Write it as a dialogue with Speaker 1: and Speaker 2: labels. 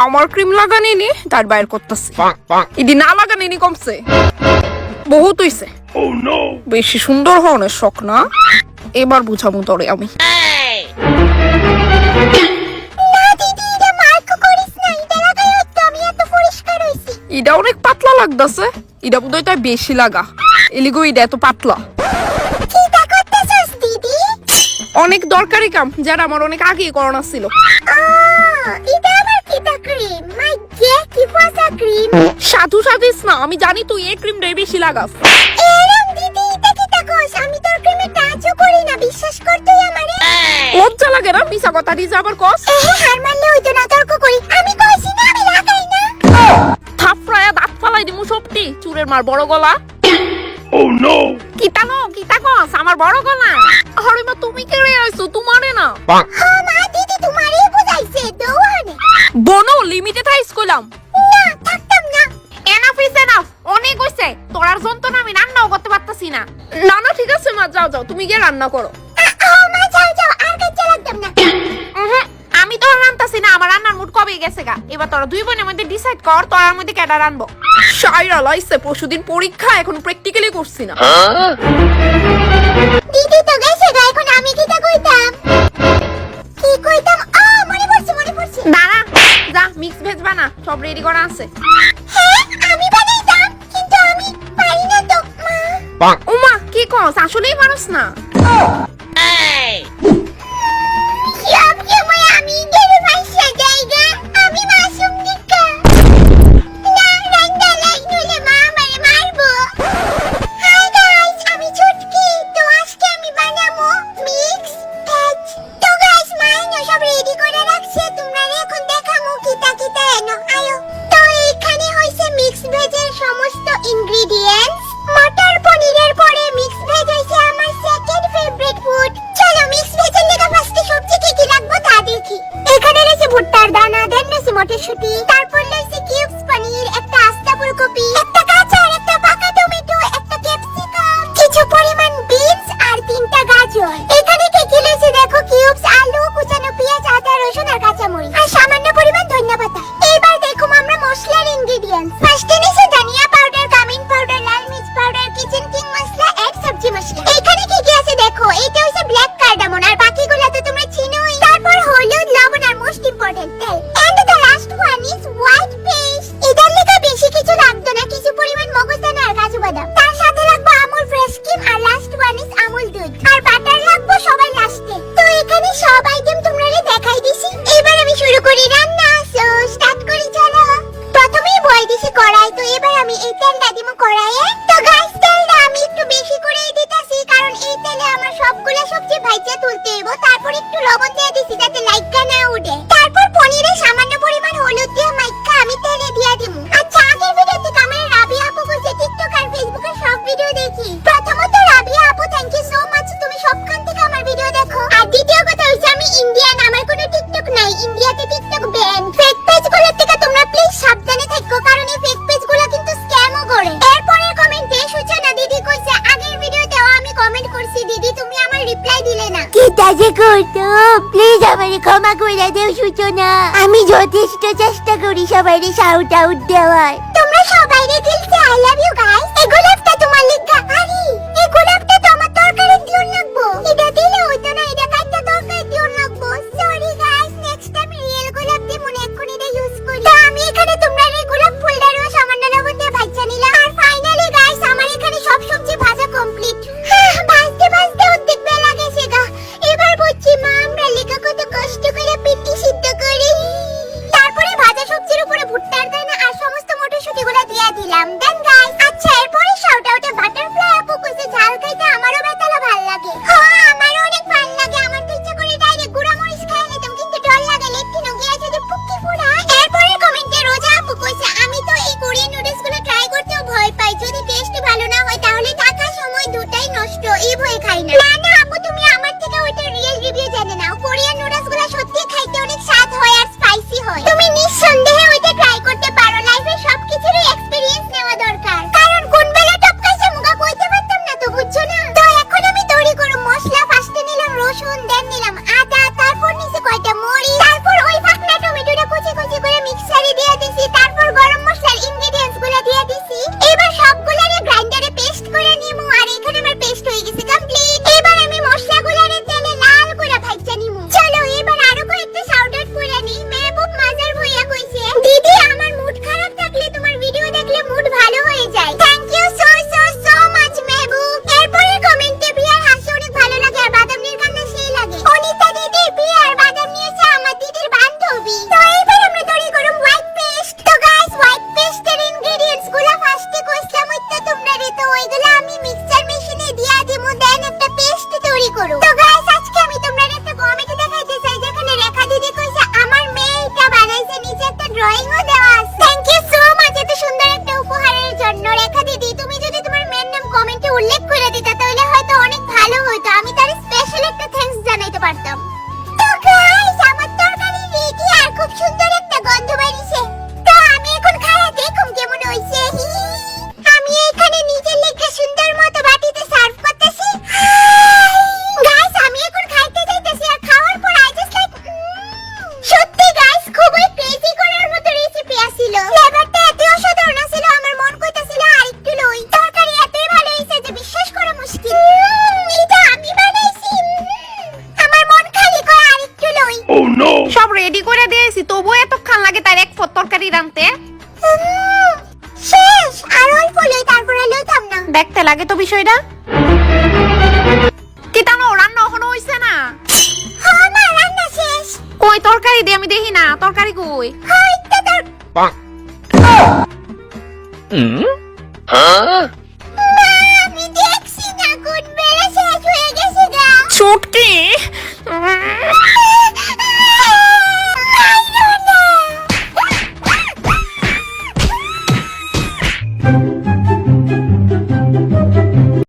Speaker 1: আমার ক্রিম লাগানি নি তার বাইর করতেছি ইদি না লাগানি নি কমছে বহুত হইছে বেশি সুন্দর হওয়ার শখ না এবার বুঝাবো তোরে আমি ইডা অনেক পাতলা লাগতেছে ইডা বুঝাই তাই বেশি লাগা এলিগো ইডা এত পাতলা অনেক দরকারি কাম যারা আমার অনেক আগে করোনা ছিল সাধু সাধিস না আমি জানি তুই এই ক্রিমটাই বেশি লাগাস লজ্জা লাগে না মিছা কথা দিস আবার কস থাপড়ায়া দাঁত ফালাই দিমু সবটি চুরের মার বড় গলা কিতা কস আমার বড় গলা আরে মা তুমি কে রে আইছো তোমারে না বনো লিমিটে থাইস কইলাম এনাফ ইজ এনাফ অনেক হইছে তোর আর যন্ত্রণা আমি রান্নাও করতে পারতাছি না না না ঠিক আছে মা যাও যাও তুমি গিয়ে রান্না করো আমি তো রান্তাছি না আমার রান্নার মুড কবে গেছে গা এবার তোরা দুই বোনের মধ্যে ডিসাইড কর তোরার মধ্যে কেডা রানবো শাইরা লাইছে পরশুদিন পরীক্ষা এখন প্র্যাকটিক্যালি করছি না
Speaker 2: দিদি তো গেছে গা এখন আমি কিটা কইতাম মনে পড়ছে
Speaker 1: দাঁড়া যা মিক্স ভেজ বানা সব রেডি করা আছে
Speaker 2: হ্যাঁ আমি বানাইতাম কিন্তু আমি পারি না তো মা
Speaker 1: ওমা কি কস আসলেই মানুষ না
Speaker 2: আমি গেলে মাইশা জায়গা আমি মাসুম দিকা না রান্না লাগলে মা আমারে মারবো হাই গাইস আমি ছুটকি তো আজকে আমি বানাবো মিক্স ভেজ তো গাইস মাইনো সব রেডি করে রাখছে তোমরা এখন দেখামু কিতা কিতা এনো আয়ো তো এখানে হইছে মিক্স ভেজের সমস্ত ইনগ্রেডিয়েন্টস মটর পনিরের পরে মিক্স ভেজ হইছে আমার সেকেন্ড ফেভারিট ফুড চলো মিক্স ভেজের লেগা ফার্স্টে সবজি কি কি লাগবে তা দেখি এখানে রয়েছে ভুট্টার দানা দেন রয়েছে মটরশুঁটি তারপর রয়েছে কিউবস পনির একটা আস্তা ফুলকপি একটা কাঁচা আর একটা পাকা টমেটো একটা ক্যাপসিকাম কিছু পরিমাণ বিনস আর তিনটা গাজর এখানে কি কি রয়েছে দেখো কিউবস আলু কুচানো পেঁয়াজ আদা রসুন আর কাঁচামরিচ আর সামান্য পরিমাণ ধনিয়াপাতা এবার দেখো আমরা মশলার ইনগ্রেডিয়েন্টস ফার্স্টে নিয়েছে ধনিয়া পাউডার কামিন পাউডার লাল মির্চ পাউডার কিচেন কিং মশলা এন্ড সবজি মশলা এখানে কি কি আছে দেখো এটা হচ্ছে ব্ল্যাক কার্ডামন আর বাকিগুলো তো তোমরা চিনোই তারপর হলুদ লবণ আর মোস্ট ইম্পর্টেন্ট তেল and the last one is white paste এটার লেখা বেশি কিছু লাগতো না কিছু পরিমাণ মগজদানা আর কাজু বাদাম তার সাথে লাগবে আমুল ফ্রেশ ক্রিম আর লাস্ট ওয়ান ইজ আমুল দুধ আর বাটার লাগবে সবাই লাস্টে তো এখানে সব আইটেম তোমরা দেখাই দিছি এবার আমি শুরু করি রান্না সো স্টার্ট করি চলো প্রথমেই বয় দিছি কড়াই তো এবার আমি এই তেলটা দিমু কড়াইয়ে তো গাইস তেলটা আমি একটু বেশি করেই দিতাছি কারণ এই তেলে আমার সবগুলা সবজি ভাইজা তুলতে হইব তারপর একটু লবণ দিয়ে দিছি যাতে লাইকা না উঠে তারপর পনিরে সামান্য পরিমাণ হলুদ দিয়ে মাইকা আমি তেলে দিয়া দিমু আচ্ছা আগের ভিডিওতে কামের রাবিয়া আপু বলছে টিকটক আর ফেসবুকে সব ভিডিও দেখি প্রথমত রাবিয়া আপু থ্যাংক ইউ সো মাচ তুমি সবখান থেকে আমার ভিডিও দেখো আর দ্বিতীয় কথা হইছে আমি ইন্ডিয়ান আমার কোনো টিকটক নাই ইন্ডিয়াতে টিকটক ব্যান ফেক পেজগুলো থেকে তোমরা প্লিজ সাবধানে থাকো কারণ এই ফেক পেজগুলো কিন্তু স্ক্যামও করে এরপরের কমেন্টে সূচনা দিদি কইছে আগের ভিডিওতেও আমি কমেন্ট করছি দিদি তুমি আমার রিপ্লাই দিলে না কি তাজে করতো প্লিজ আমারে ক্ষমা করে দাও সূচনা আমি যথেষ্ট চেষ্টা করি সবাইকে শাউট আউট দেওয়ার তোমরা সবাইকে দিলছে আই লাভ ইউ গাইস এই গোলাপটা তোমার লিগা আরে এই গোলাপটা তো আমার তরকারি দিও লাগবো এটা দিলে হইতো না এটা কাটটা তরকারি দিও লাগবো sorry guys next time real গোলাপ দিয়ে মনে এক্ষুনি এটা ইউজ করি তো আমি এখানে তোমরা এই গোলাপ ফুলটারও সামান্য লবণ দিয়ে ভাজা নিলাম আর ফাইনালি গাইস আমার এখানে সব সবজি ভাজা কমপ্লিট ভাজতে ভাজতে অর্ধেক বেলা গেছে গা এবার বুঝছি মা আমরা লেখা কত কষ্ট করে পিঠি সিদ্ধ করি তারপরে ভাজা সবজির উপরে ভুট্টার দানা আর সমস্ত মটরশুঁটিগুলো দিয়ে দিলাম দেন গাইস আচ্ছা
Speaker 1: করে দিয়েছি, তবুও এতক্ষণ লাগে তার এক পদ তরকারি রাঁধতে।
Speaker 2: শেষ আর অল্প লই, তারপরে লইতাম না।
Speaker 1: দেখতে লাগে তো বিষয়টা। কি তানো রান্না এখনো হইছে না?
Speaker 2: হ্যাঁ মা, রান্না শেষ।
Speaker 1: কই তরকারি দে, আমি দেখি না তরকারি কই।
Speaker 2: হ্যাঁ তোর মা, আমি দেখছি না কোন বেলা শেষ হয়ে গেছে গা।
Speaker 1: চুটকি
Speaker 2: মাইরো না।